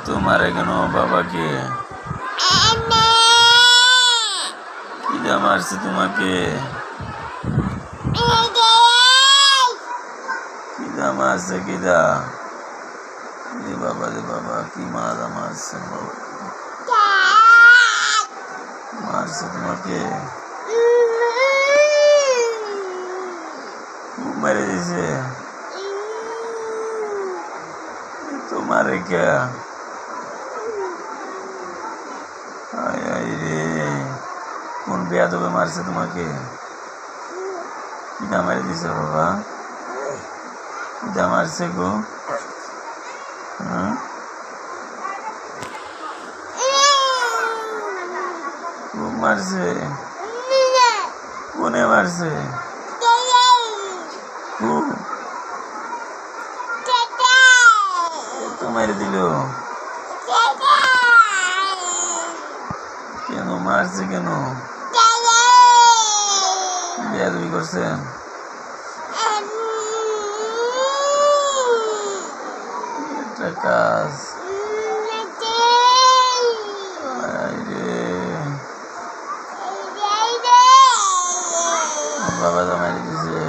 তোমারে কেন বাবাকে কিদা মারছে তোমাকে? কিদা মারছে কিদা? রে বাবা কি মারা মারছে বাবা, মারছে তোমাকে, মেরে দিছে তোমারে কে? রে কোন বেয়াদবে মারছে তোমাকে? কিদা মেরে দিছে বাবা? কিদা মারছে গো? খুব মারছে? কোনে মারছে? খুব তো মেরে দিল কেন? মারছে কেন? বেয়াদবি করছে? একটা কাজ বাবা তো মেরে দিছে।